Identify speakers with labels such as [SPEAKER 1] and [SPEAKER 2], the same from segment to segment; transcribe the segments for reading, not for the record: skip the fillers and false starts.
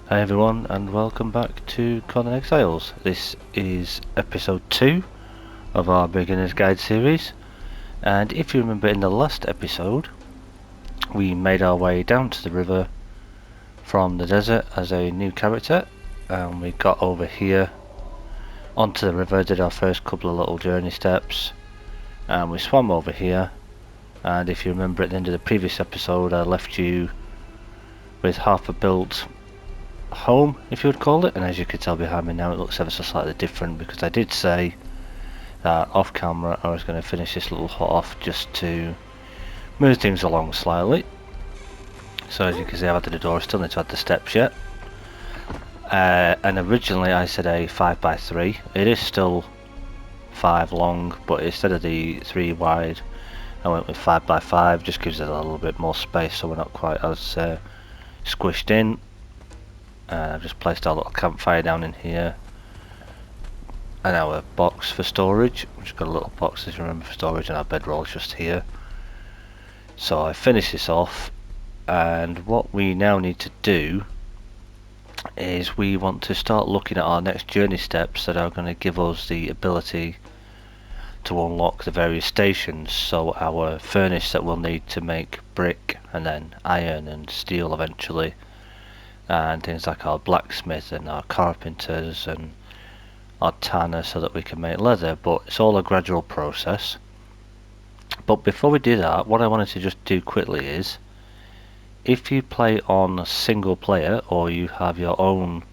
[SPEAKER 1] Hi everyone, and welcome back to Conan Exiles. This is episode 2 of our Beginner's Guide series, and if you remember in the last episode we made our way down to the river from the desert as a new character, and we got over here onto the river, did our first couple of little journey steps, and we swam over here. And if you remember at the end of the previous episode, I left you with half a built home, if you would call it, and as you can tell behind me now it looks ever so slightly different, because I did say that off camera I was going to finish this little hut off just to move things along slightly. So as you can see, I've added the door, still need to add the steps yet, and originally I said a 5x3. It is still 5 long, but instead of the 3 wide I went with 5x5, just gives it a little bit more space so we're not quite as squished in. I've just placed our little campfire down in here, and our box for storage. We've just got a little box, as you remember, for storage, and our bedroll is just here. So I finish this off, and what we now need to do is we want to start looking at our next journey steps that are going to give us the ability to unlock the various stations. So our furnace that we'll need to make brick and then iron and steel eventually, and things like our blacksmith and our carpenters and our tanner, so that we can make leather. But it's all a gradual process. But before we do that, what I wanted to just do quickly is, if you play on a single player or you have your own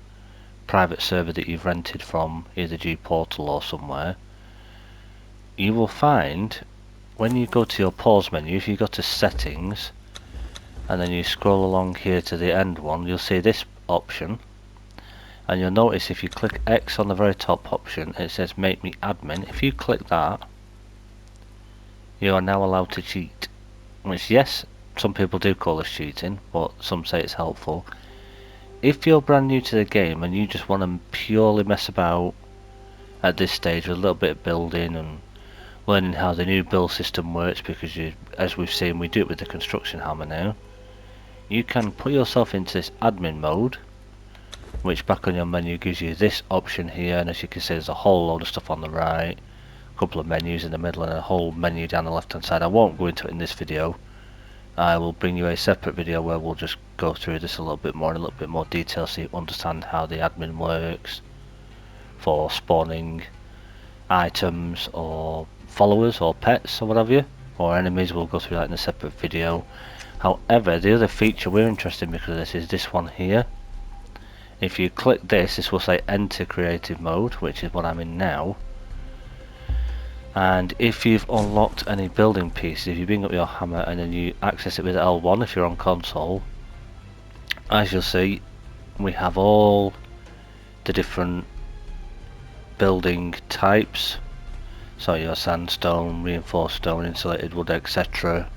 [SPEAKER 1] private server that you've rented from either G-Portal or somewhere, you will find when you go to your pause menu, if you go to settings and then you scroll along here to the end one, you'll see this option, and you'll notice if you click X on the very top option, it says make me admin. If you click that, you are now allowed to cheat, which, yes, some people do call this cheating, but some say it's helpful. If you're brand new to the game and you just want to purely mess about at this stage with a little bit of building and learning how the new build system works, because as we've seen, we do it with the construction hammer now, you can put yourself into this admin mode, which back on your menu gives you this option here, and as you can see there's a whole load of stuff on the right, a couple of menus in the middle, and a whole menu down the left hand side. I won't go into it in this video. I will bring you a separate video where we'll just go through this a little bit more in a little bit more detail, so you understand how the admin works for spawning items or followers or pets or whatever, or enemies. We'll go through that in a separate video. However, the other feature we're interested in because of this is this one here. If you click this, this will say enter creative mode, which is what I'm in now. And if you've unlocked any building pieces, if you bring up your hammer and then you access it with L1 if you're on console, as you'll see, we have all the different building types. So your sandstone, reinforced stone, insulated wood, etc.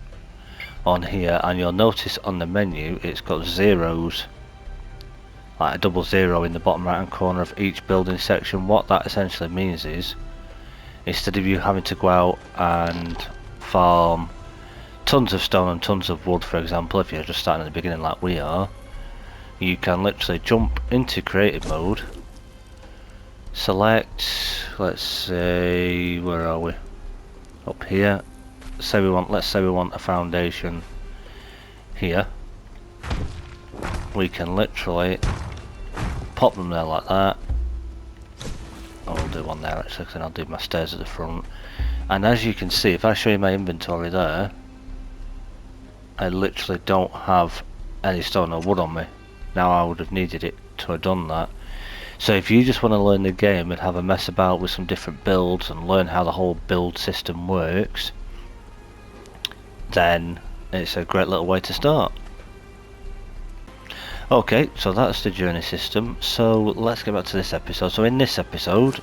[SPEAKER 1] on here, and you'll notice on the menu it's got zeros, like a double zero in the bottom right hand corner of each building section. What that essentially means is, instead of you having to go out and farm tons of stone and tons of wood, for example, if you're just starting at the beginning like we are, you can literally jump into creative mode, select, let's say, where are we, up here, let's say we want a foundation here. We can literally pop them there like that. I'll do one there actually, because then I'll do my stairs at the front. And as you can see, if I show you my inventory there, I literally don't have any stone or wood on me. Now I would have needed it to have done that. So if you just want to learn the game and have a mess about with some different builds and learn how the whole build system works, then it's a great little way to start. Okay, so that's the journey system. So let's get back to this episode. So in this episode,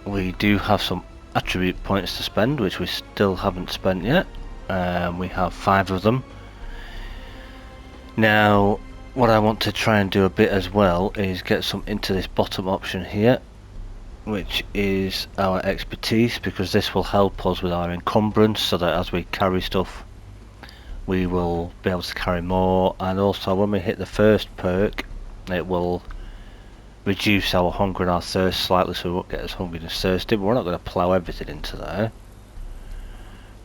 [SPEAKER 1] we do have some attribute points to spend, which we still haven't spent yet. We have 5 of them. Now, what I want to try and do a bit as well is get some into this bottom option here, which is our expertise, because this will help us with our encumbrance, so that as we carry stuff we will be able to carry more, and also when we hit the first perk it will reduce our hunger and our thirst slightly, so we won't get as hungry and thirsty. But we're not going to plough everything into there.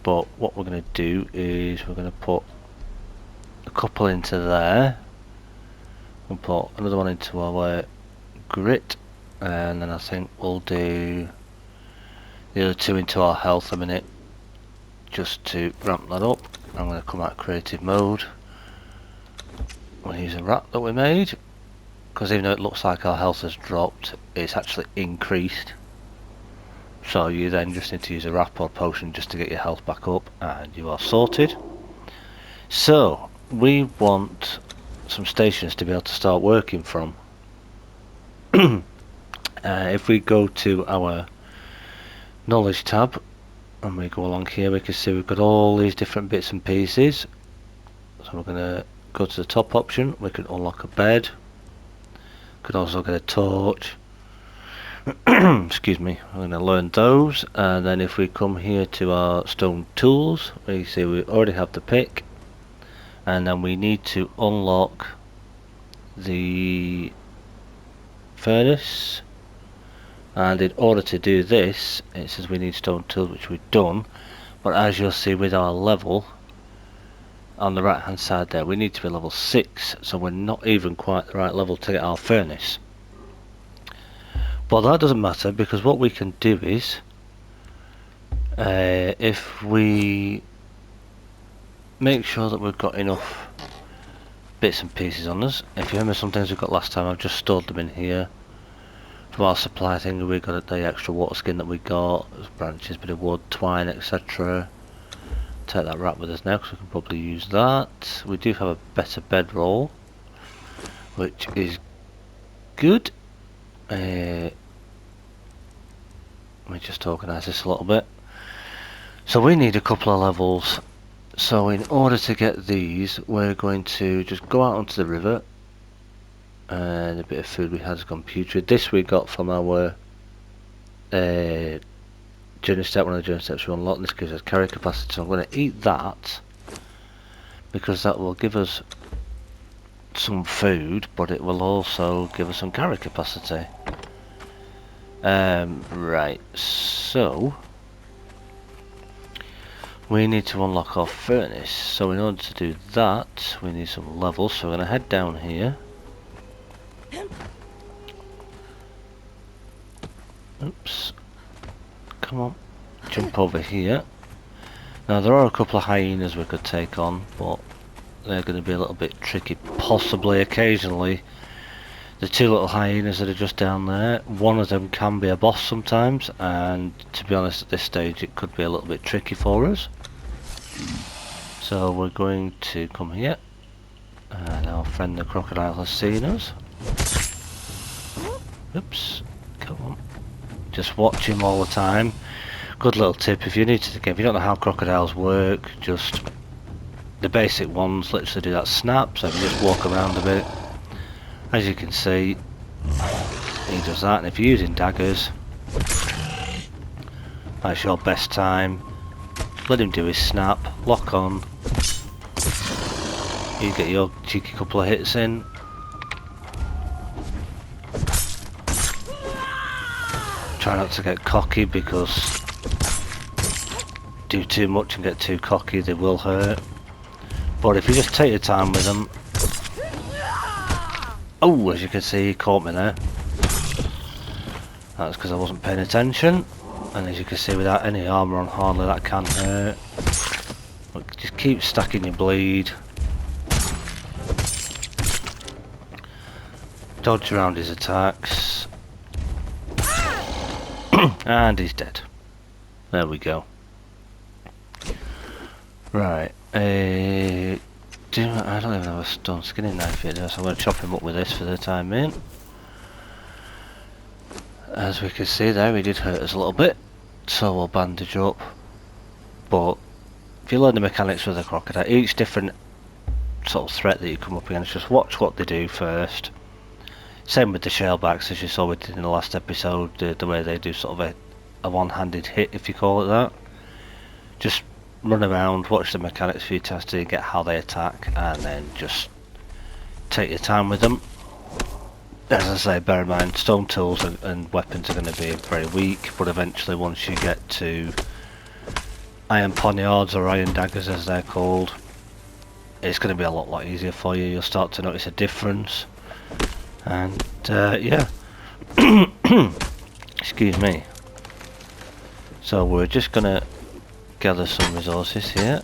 [SPEAKER 1] But what we're going to do is we're going to put a couple into there. We'll put another one into our grit, and then I think we'll do the other two into our health a minute, just to ramp that up. I'm going to come out of creative mode. We'll use a rat that we made, because even though it looks like our health has dropped, it's actually increased. So you then just need to use a wrap or potion just to get your health back up, and you are sorted. So we want some stations to be able to start working from. If we go to our knowledge tab and we go along here, we can see we've got all these different bits and pieces. So we're going to go to the top option. We can unlock a bed. Could also get a torch. Excuse me. I'm going to learn those, and then if we come here to our stone tools, we see we already have the pick, and then we need to unlock the furnace. And in order to do this, it says we need stone tools, which we've done, but as you'll see with our level on the right hand side there, we need to be level 6, so we're not even quite the right level to get our furnace. But that doesn't matter, because what we can do is if we make sure that we've got enough bits and pieces on us. If you remember some things we got last time, I've just stored them in here. From our supply thing, we got the extra water skin that we got, branches, bit of wood, twine, etc. Take that wrap with us now, because we can probably use that. We do have a better bedroll, which is good. Let me just organise this a little bit. So we need a couple of levels. So in order to get these, we're going to just go out onto the river, and a bit of food we had has gone putrid. This we got from our journey step, one of the journey steps we unlocked. This gives us carry capacity, so I'm going to eat that, because that will give us some food, but it will also give us some carry capacity. Right, so we need to unlock our furnace. So in order to do that, we need some levels. So we're going to head down here. Oops. Come on. Jump over here. Now there are a couple of hyenas we could take on, but they're going to be a little bit tricky. Possibly, occasionally, the two little hyenas that are just down there, one of them can be a boss sometimes, and to be honest at this stage it could be a little bit tricky for us. So we're going to come here, and our friend the crocodile has seen us. Oops, come on. Just watch him all the time. Good little tip, if you're new to the game, if you don't know how crocodiles work, just the basic ones literally do that snap, so if you just walk around a bit. As you can see, he does that, and if you're using daggers, that's your best time. Let him do his snap, lock on, you get your cheeky couple of hits in. Try not to get cocky, because do too much and get too cocky, they will hurt. But if you just take your time with them. Oh, as you can see, he caught me there. That's because I wasn't paying attention. And as you can see, without any armour on, hardly that can hurt. But just keep stacking your bleed. Dodge around his attacks. And he's dead. There we go. Right. I don't even have a stone skinning knife yet, so I'm going to chop him up with this for the time being. As we can see there, he did hurt us a little bit, so we'll bandage up. But if you learn the mechanics with the crocodile, each different sort of threat that you come up against, just watch what they do first. Same with the shellbacks, as you saw we did in the last episode, the way they do sort of a one-handed hit, if you call it that. Just run around, watch the mechanics a few times to get how they attack, and then just take your time with them. As I say, bear in mind, stone tools and weapons are going to be very weak, but eventually once you get to iron poniards or iron daggers as they're called, it's going to be a lot easier for you. You'll start to notice a difference, and yeah. Excuse me. So we're just going to gather some resources here.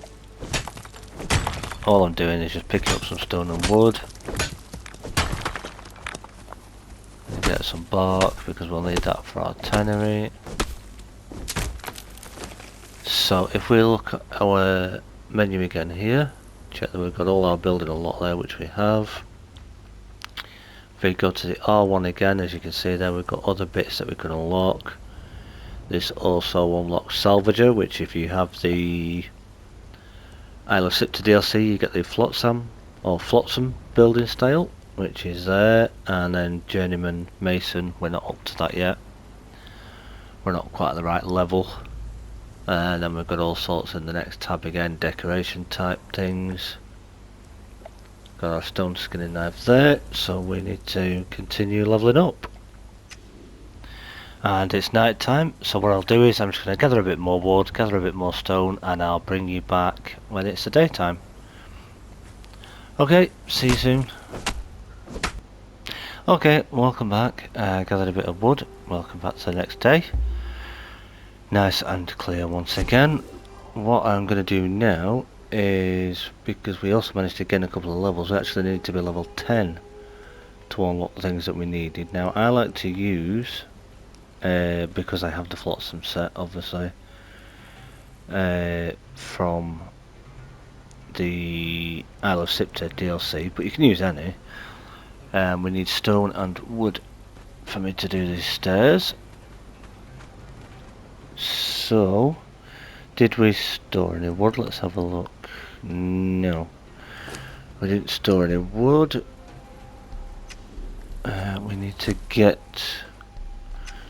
[SPEAKER 1] All I'm doing is just picking up some stone and wood. Get some bark because we'll need that for our tannery. So if we look at our menu again here, check that we've got all our building unlocked there, which we have. If we go to the R1 again, as you can see there, we've got other bits that we can unlock. This also unlocks Salvager, which if you have the Isle of Sipta DLC, you get the Flotsam or Flotsam building style, which is there, and then Journeyman Mason, we're not up to that yet. We're not quite at the right level. And then we've got all sorts in the next tab again, decoration type things. Got our stone skinning knife there, so we need to continue leveling up. And it's night time, so what I'll do is I'm just going to gather a bit more wood, gather a bit more stone, and I'll bring you back when it's the daytime. Okay, see you soon. Okay, welcome back. Gathered a bit of wood. Welcome back to the next day. Nice and clear once again. What I'm going to do now is, because we also managed to gain a couple of levels, we actually need to be level 10 to unlock the things that we needed. Now I like to use, because I have the Flotsam set obviously, from the Isle of Sipta DLC, but you can use any. We need stone and wood for me to do these stairs. So, did we store any wood? Let's have a look. No, we didn't store any wood. We need to get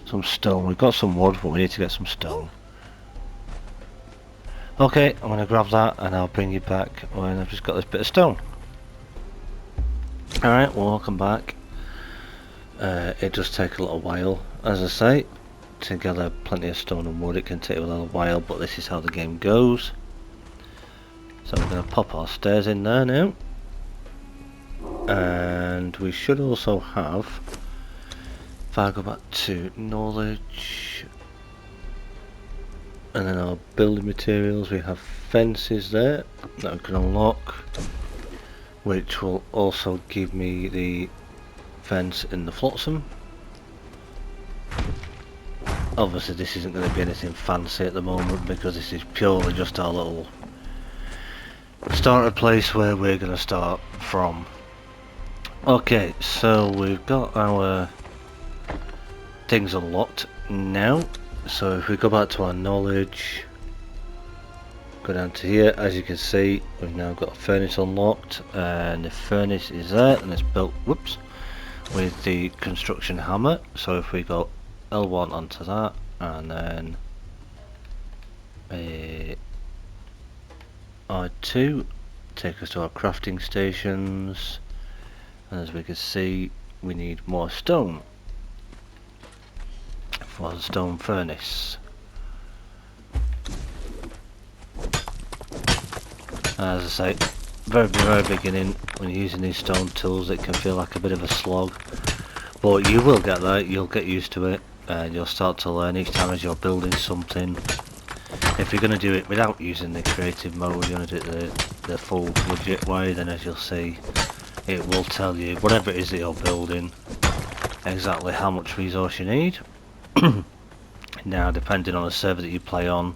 [SPEAKER 1] some stone. We've got some wood, but we need to get some stone. Okay, I'm going to grab that and I'll bring you back when I've just got this bit of stone. Alright, well, welcome back. It does take a little while, as I say, to gather plenty of stone and wood. It can take a little while, but this is how the game goes. So we're going to pop our stairs in there now. And we should also have, if I go back to knowledge, and then our building materials, we have fences there that we can unlock, which will also give me the fence in the Flotsam. Obviously this isn't going to be anything fancy at the moment because this is purely just our little starter place where we're going to start from. Okay, so we've got our things unlocked now. So if we go back to our knowledge, go down to here, as you can see we've now got a furnace unlocked, and the furnace is there and it's built, whoops, with the construction hammer. So if we go L1 onto that and then R2, take us to our crafting stations, and as we can see we need more stone for the stone furnace. As I say, very beginning, when you're using these stone tools it can feel like a bit of a slog, but you will get there, you'll get used to it, and you'll start to learn each time as you're building something. If you're going to do it without using the creative mode, you're going to do it the full legit way, then as you'll see it will tell you, whatever it is that you're building, exactly how much resource you need. Now depending on the server that you play on,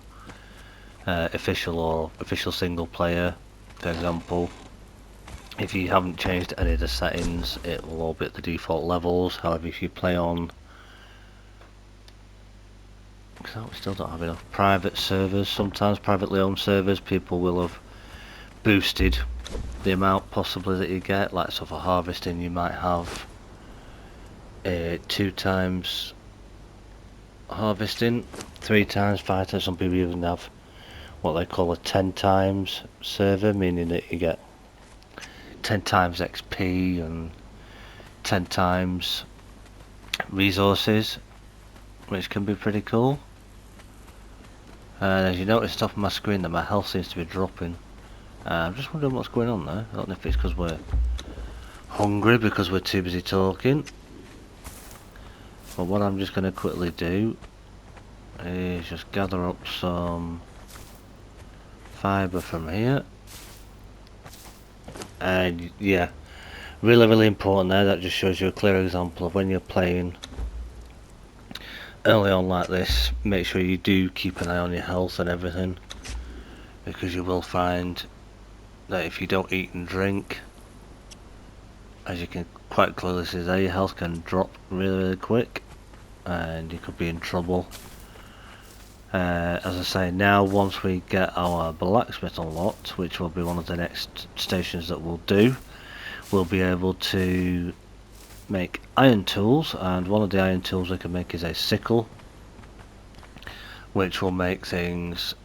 [SPEAKER 1] official or official single player for example, if you haven't changed any of the settings it will all be at the default levels. However, if you play on, because we still don't have enough private servers, sometimes privately owned servers, people will have boosted the amount possibly that you get. Like so for harvesting you might have 2 times harvesting, 3 times, 5 times, some people even have what they call a 10 times server, meaning that you get 10 times XP and 10 times resources, which can be pretty cool. And as you notice top of my screen that my health seems to be dropping. I'm just wondering what's going on there. I don't know if it's because we're hungry because we're too busy talking. But what I'm just going to quickly do is just gather up some fibre from here. And yeah, really important there. That just shows you a clear example of when you're playing early on like this, make sure you do keep an eye on your health and everything, because you will find that if you don't eat and drink, as you can quite clearly see there, your health can drop really quick and you could be in trouble. As I say, now once we get our blacksmith unlocked, which will be one of the next stations that we'll do, we'll be able to make iron tools, and one of the iron tools we can make is a sickle, which will make things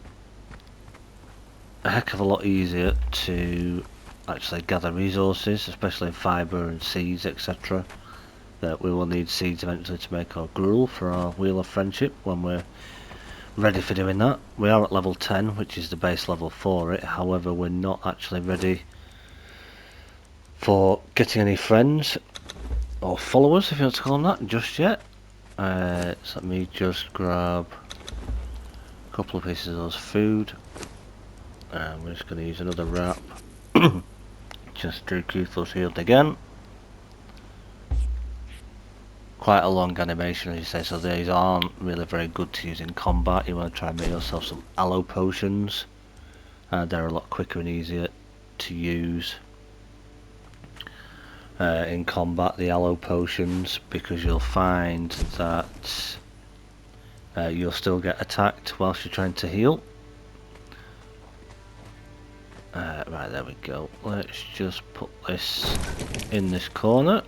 [SPEAKER 1] a heck of a lot easier to actually gather resources, especially fibre and seeds, etc. That we will need seeds eventually to make our gruel for our wheel of friendship when we're ready for doing that. We are at level 10, which is the base level for it. However, we're not actually ready for getting any friends or followers, if you want to call them that, just yet. So let me just grab a couple of pieces of those food, and we're just going to use another wrap just to keep us healed again. Quite a long animation, as you say, so these aren't really very good to use in combat. You want to try and make yourself some aloe potions, they're a lot quicker and easier to use in combat, the aloe potions, because you'll find that you'll still get attacked whilst you're trying to heal. Right, there we go. Let's just put this in this corner.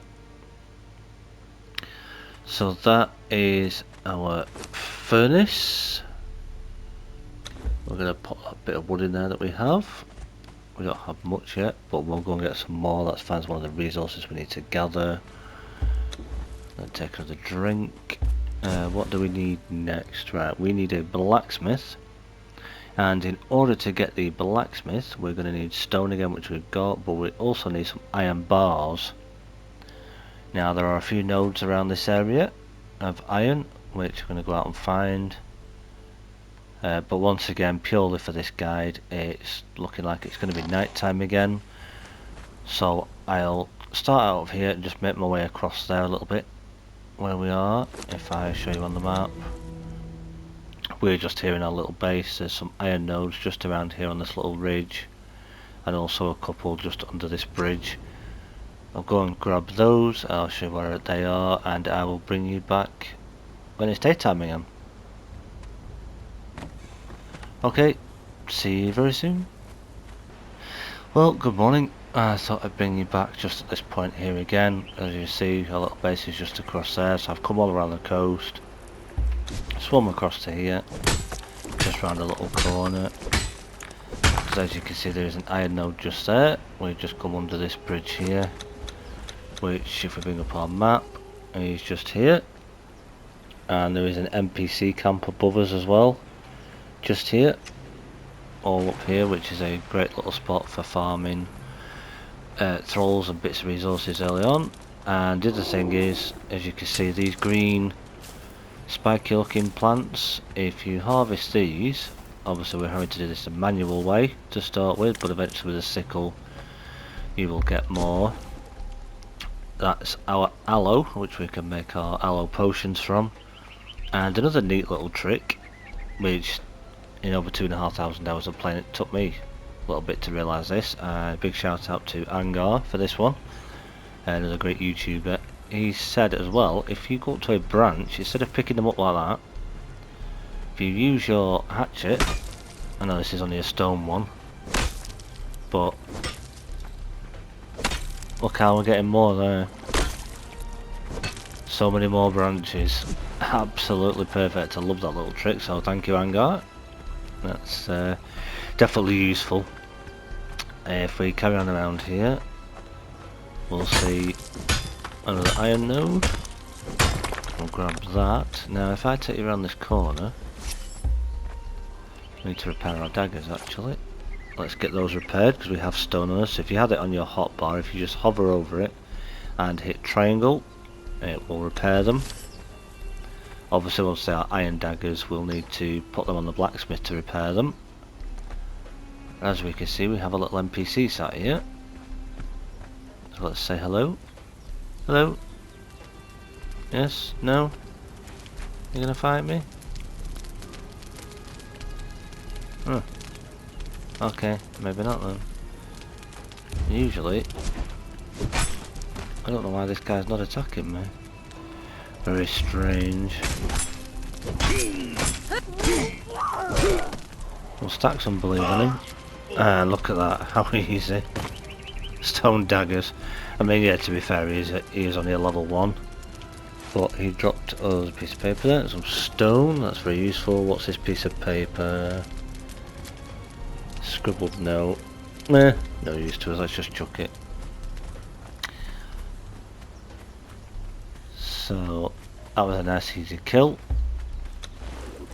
[SPEAKER 1] So that is our furnace. We're going to put a bit of wood in there that we have. We don't have much yet, but we'll go and get some more. That's fine, it's one of the resources we need to gather. Then take another drink. What do we need next? Right, we need a blacksmith. And in order to get the blacksmith, we're going to need stone again, which we've got, but we also need some iron bars. Now, there are a few nodes around this area of iron, which we're going to go out and find. But once again, purely for this guide, it's looking like it's going to be night time again. So I'll start out of here and just make my way across there a little bit, where we are. If I show you on the map, we're just here in our little base. There's some iron nodes just around here on this little ridge, and also a couple just under this bridge. I'll go and grab those, I'll show you where they are, and I will bring you back when it's daytime again. Okay, see you very soon. Well, good morning. I thought I'd bring you back just at this point here again. As you see, our little base is just across there, so I've come all around the coast, swum across to here, just round a little corner. So as you can see, there is an iron node just there. We've just come under this bridge here, which, if we bring up our map, is just here. And there is an NPC camp above us as well, just here, all up here, which is a great little spot for farming thralls and bits of resources early on. And the other thing is, as you can see, these green spiky looking plants, if you harvest these, obviously we're having to do this a manual way to start with, but eventually with a sickle you will get more. That's our aloe, which we can make our aloe potions from. And another neat little trick, which in over 2,500 hours of playing, it took me a little bit to realise this. Big shout out to Angar for this one, another great YouTuber. He said as well, if you go up to a branch, instead of picking them up like that, if you use your hatchet, I know this is only a stone one, but look how we're getting more there. So many more branches. Absolutely perfect. I love that little trick, so thank you, Angar. That's definitely useful. If we carry on around here, we'll see another iron node. We'll grab that. Now if I take you around this corner, we need to repair our daggers actually. Let's get those repaired because we have stone on us. So if you had it on your hotbar, if you just hover over it and hit triangle, it will repair them. Obviously once they are iron daggers, we'll need to put them on the blacksmith to repair them. As we can see, we have a little NPC sat here. So let's say hello. Hello? Yes? No? You gonna fight me? Huh. Okay, maybe not then. Usually, I don't know why this guy's not attacking me. Very strange. We'll stack some believe in him. Ah, look at that, how easy. Stone daggers. I mean, yeah, to be fair, he is only a level 1. But he dropped us a piece of paper there, some stone, that's very useful. What's this piece of paper? Scribbled note. Nah, no use to us, let's just chuck it. So, that was a nice easy kill.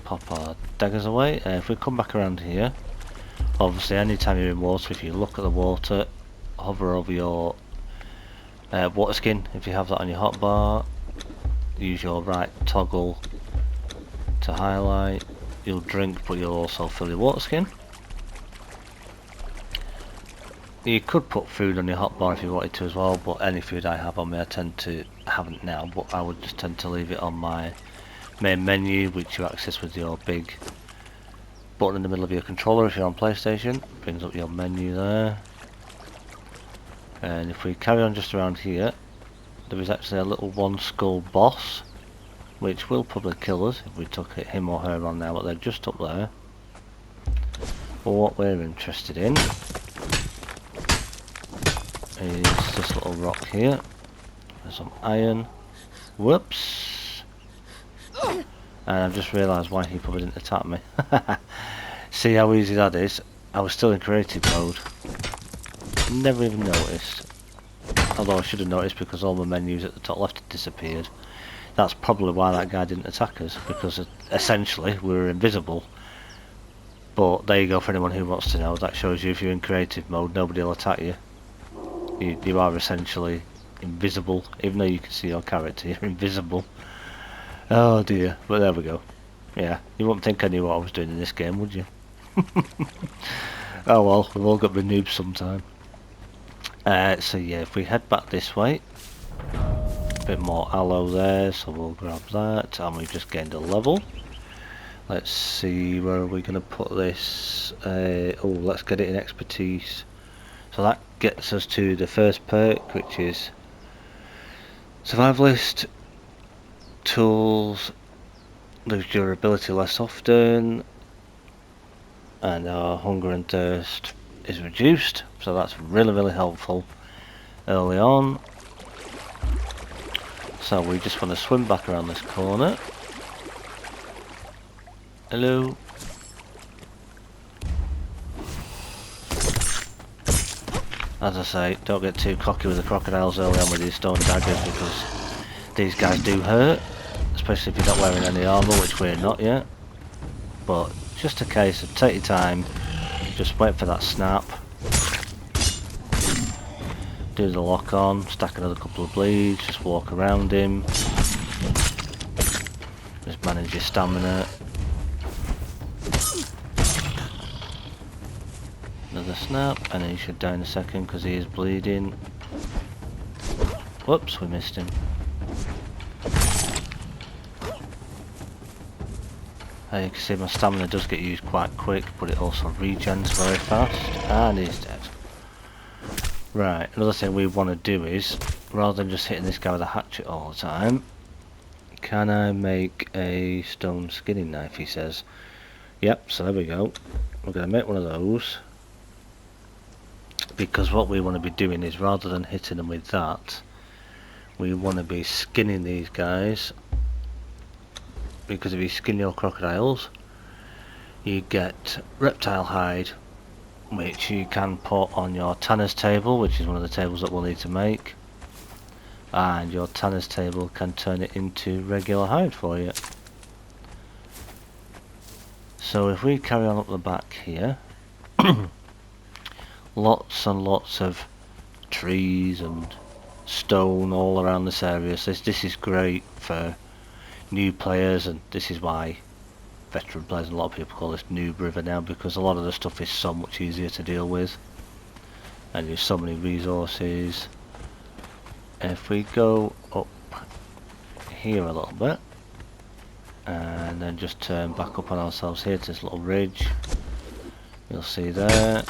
[SPEAKER 1] Pop our daggers away. If we come back around here, obviously anytime you're in water, if you look at the water, hover over your water skin, if you have that on your hotbar, use your right toggle to highlight. You'll drink, but you'll also fill your water skin. You could put food on your hotbar if you wanted to as well, but any food I have on me, I haven't now, but I would just tend to leave it on my main menu, which you access with your big button in the middle of your controller if you're on PlayStation. Brings up your menu there. And if we carry on just around here, there is actually a little one skull boss, which will probably kill us if we took him or her on now, but they're just up there. But what we're interested in is this little rock here. There's some iron. Whoops! And I've just realised why he probably didn't attack me. See how easy that is? I was still in creative mode. Never even noticed. Although I should have noticed because all the menus at the top left had disappeared. That's probably why that guy didn't attack us, because essentially we were invisible. But there you go for anyone who wants to know. That shows you if you're in creative mode, nobody will attack you. You are essentially invisible, even though you can see your character, you're invisible. Oh dear, but there we go. Yeah, you wouldn't think I knew what I was doing in this game, would you? Oh well, we've all got the noobs sometime. So yeah, if we head back this way, a bit more aloe there, so we'll grab that, and we've just gained a level. Let's see, where are we going to put this? Oh, let's get it in expertise. So that gets us to the first perk, which is survivalist, tools, lose durability less often, and our hunger and thirst is reduced, so that's really helpful early on. So we just want to swim back around this corner. Hello. As I say, don't get too cocky with the crocodiles early on with these stone daggers, because these guys do hurt, especially if you're not wearing any armour, which we're not yet. But just a case of take your time, just wait for that snap, do the lock on, stack another couple of bleeds, just walk around him, just manage your stamina. Another snap, and then he should die in a second because he is bleeding. Whoops, we missed him. You can see my stamina does get used quite quick, but it also regens very fast, and he's dead. Right, another thing we want to do is, rather than just hitting this guy with a hatchet all the time, can I make a stone skinning knife, he says. Yep, so there we go. We're going to make one of those. Because what we want to be doing is, rather than hitting them with that, we want to be skinning these guys. Because if you skin your crocodiles, you get reptile hide, which you can put on your tanner's table, which is one of the tables that we'll need to make, and your tanner's table can turn it into regular hide for you. So if we carry on up the back here, lots and lots of trees and stone all around this area, so this is great for new players, and this is why veteran players and a lot of people call this Noob River now, because a lot of the stuff is so much easier to deal with and there's so many resources. If we go up here a little bit and then just turn back up on ourselves here to this little ridge, you'll see there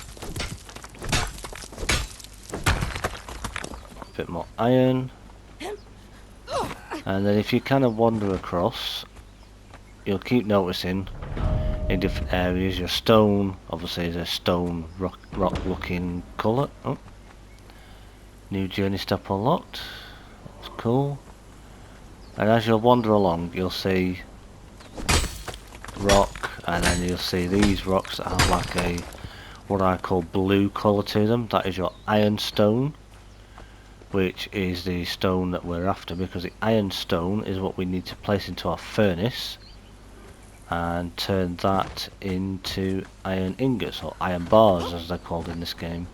[SPEAKER 1] a bit more iron. And then if you kind of wander across, you'll keep noticing in different areas your stone obviously is a stone rock looking colour. Oh, new journey step unlocked, that's cool. And as you'll wander along you'll see rock, and then you'll see these rocks that have like a what I call blue colour to them. That is your iron stone, which is the stone that we're after, because the iron stone is what we need to place into our furnace and turn that into iron ingots, or iron bars as they're called in this game.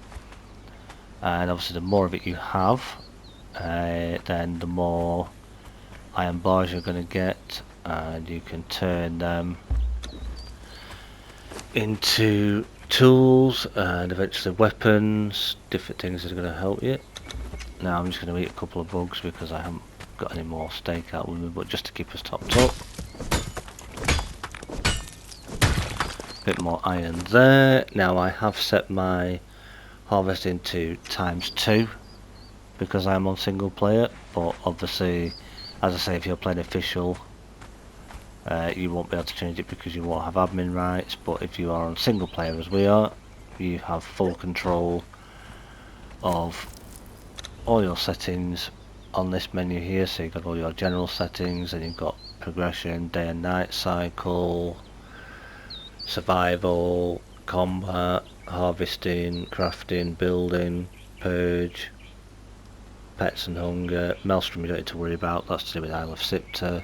[SPEAKER 1] And obviously the more of it you have, then the more iron bars you're going to get, and you can turn them into tools and eventually weapons, different things that are going to help you. Now I'm just going to eat a couple of bugs because I haven't got any more steak out with me, but just to keep us topped up. Bit more iron there. Now I have set my harvesting to ×2 because I am on single player, but obviously as I say, if you're playing official you won't be able to change it because you won't have admin rights, but if you are on single player as we are, you have full control of all your settings on this menu here. So you've got all your general settings, and you've got progression, day and night cycle, survival, combat, harvesting, crafting, building, purge, pets and hunger. Maelstrom you don't need to worry about, that's to do with Isle of Sipter.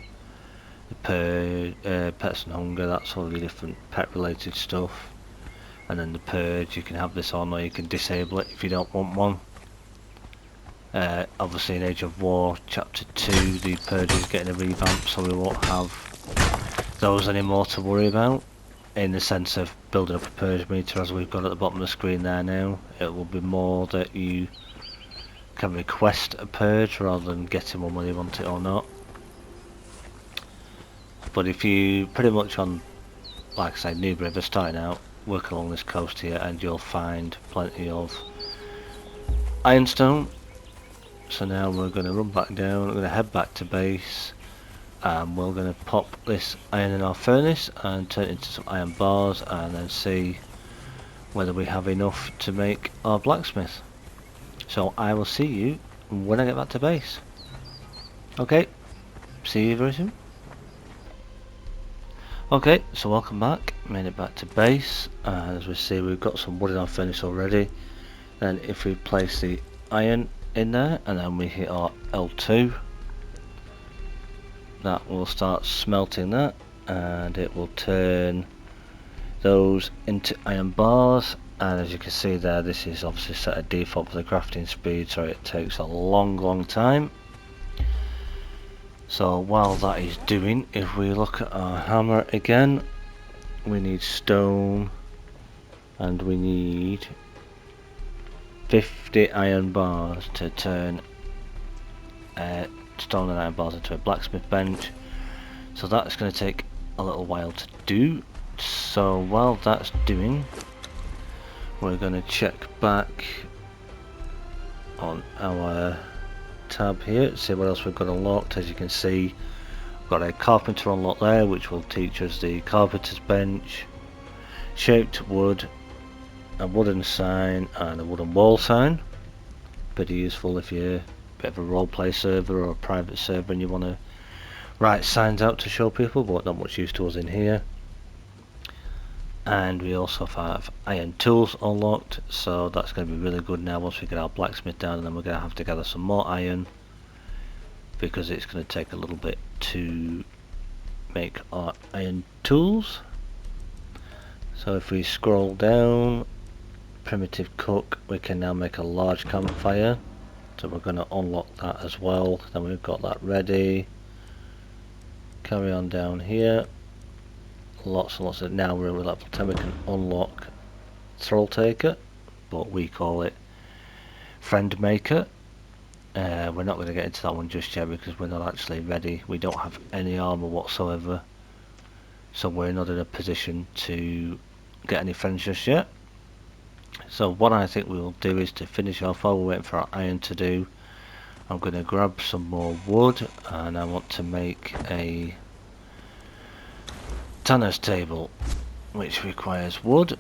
[SPEAKER 1] The purge, pets and hunger, that's all the different pet related stuff. And then the purge, you can have this on or you can disable it if you don't want one. Obviously in Age of War Chapter 2 the purge is getting a revamp, so we won't have those anymore to worry about, in the sense of building up a purge meter as we've got at the bottom of the screen there now. It will be more that you can request a purge rather than getting one whether you want it or not. But if you pretty much on, like I say, Noob River starting out, work along this coast here and you'll find plenty of ironstone. So now we're going to run back down, we're going to head back to base, and we're going to pop this iron in our furnace and turn it into some iron bars, and then see whether we have enough to make our blacksmith. So I will see you when I get back to base. Okay, see you very soon. Okay, so welcome back, made it back to base, and as we see we've got some wood in our furnace already. Then if we place the iron in there and then we hit our L2, that will start smelting that, and it will turn those into iron bars. And as you can see there, this is obviously set at default for the crafting speed, so it takes a long time. So while that is doing, if we look at our hammer again, we need stone and we need 50 iron bars to turn stone and iron bars into a blacksmith bench. So that's going to take a little while to do. So while that's doing, we're going to check back on our tab here, see what else we've got unlocked. As you can see, we've got a carpenter unlocked there, which will teach us the carpenter's bench, shaped wood, a wooden sign and a wooden wall sign. Pretty useful if you're a bit of a roleplay server or a private server and you want to write signs out to show people, but not much use to us in here. And we also have iron tools unlocked, so that's going to be really good now once we get our blacksmith down, and then we're going to have to gather some more iron because it's going to take a little bit to make our iron tools. So if we scroll down, primitive cook, we can now make a large campfire, so we're going to unlock that as well. Then we've got that ready. Carry on down here, lots and lots of, now we're at level 10, we can unlock Thrall Taker, but we call it Friend Maker. We're not going to get into that one just yet because we're not actually ready. We don't have any armor whatsoever, so we're not in a position to get any friends just yet. So what I think we will do is, to finish off while we're waiting for our iron to do, I'm going to grab some more wood, and I want to make a tanner's table, which requires wood,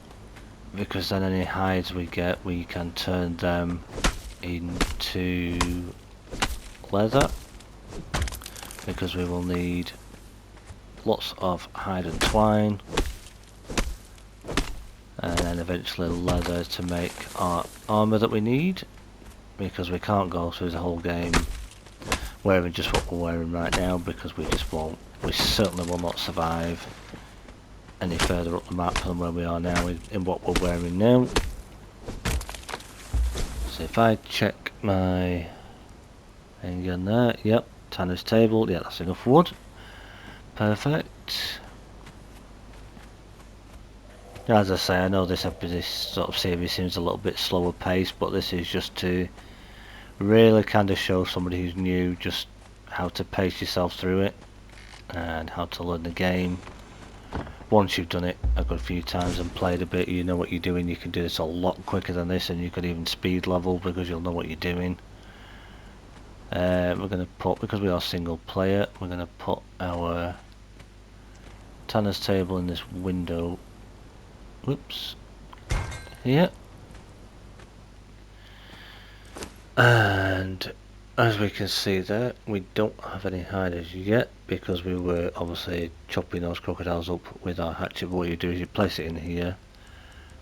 [SPEAKER 1] because then any hides we get, we can turn them into leather, because we will need lots of hide and twine, and then eventually leather to make our armor that we need, because we can't go through the whole game wearing just what we're wearing right now, because we just won't. We certainly will not survive any further up the map than where we are now in what we're wearing now. So if I check my thing in there, yep, tanner's table, yeah, that's enough wood. Perfect. As I say, I know this sort of series seems a little bit slower paced, but this is just to really kind of show somebody who's new just how to pace yourself through it and how to learn the game. Once you've done it a good few times and played a bit, you know what you're doing. You can do this a lot quicker than this, and you could even speed level because you'll know what you're doing. We're going to put, because we are single player, we're going to put our tanner's table in this window. Whoops. Here. And as we can see there, we don't have any hiders yet because we were obviously chopping those crocodiles up with our hatchet. But what you do is you place it in here,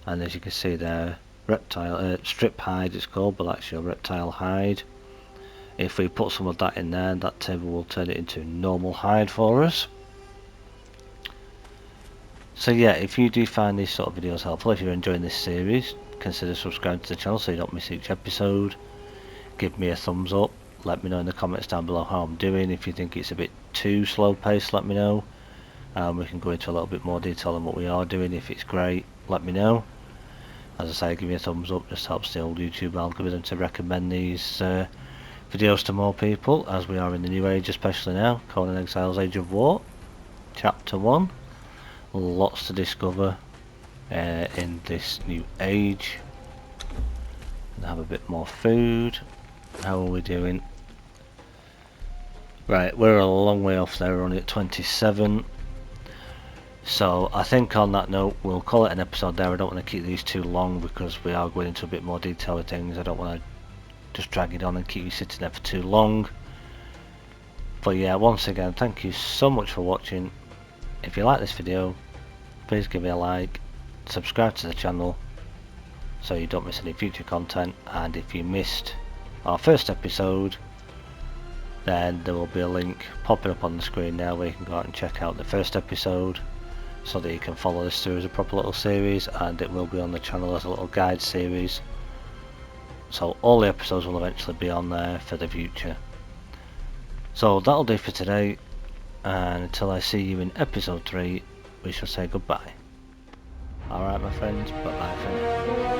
[SPEAKER 1] and as you can see there, reptile strip hide it's called, but that's your reptile hide. If we put some of that in there, that table will turn it into normal hide for us. So yeah, if you do find these sort of videos helpful, if you're enjoying this series, consider subscribing to the channel so you don't miss each episode. Give me a thumbs up, let me know in the comments down below how I'm doing. If you think it's a bit too slow paced, let me know. We can go into a little bit more detail on what we are doing. If it's great, let me know. As I say, give me a thumbs up, just helps the old YouTube algorithm to recommend these videos to more people, as we are in the new age, especially now. Conan Exiles Age of War, Chapter 1. Lots to discover in this new age. And have a bit more food. How are we doing? Right, we're a long way off there, we're only at 27. So I think on that note we'll call it an episode there. I don't want to keep these too long because we are going into a bit more detail with things. I don't want to just drag it on and keep you sitting there for too long. But yeah, once again, thank you so much for watching. If you like this video, please give it a like, subscribe to the channel so you don't miss any future content, and if you missed our first episode, then there will be a link popping up on the screen now where you can go out and check out the first episode so that you can follow this through as a proper little series, and it will be on the channel as a little guide series. So all the episodes will eventually be on there for the future. So that'll do for today, and until I see you in episode 3, we shall say goodbye. Alright my friends, bye bye for now.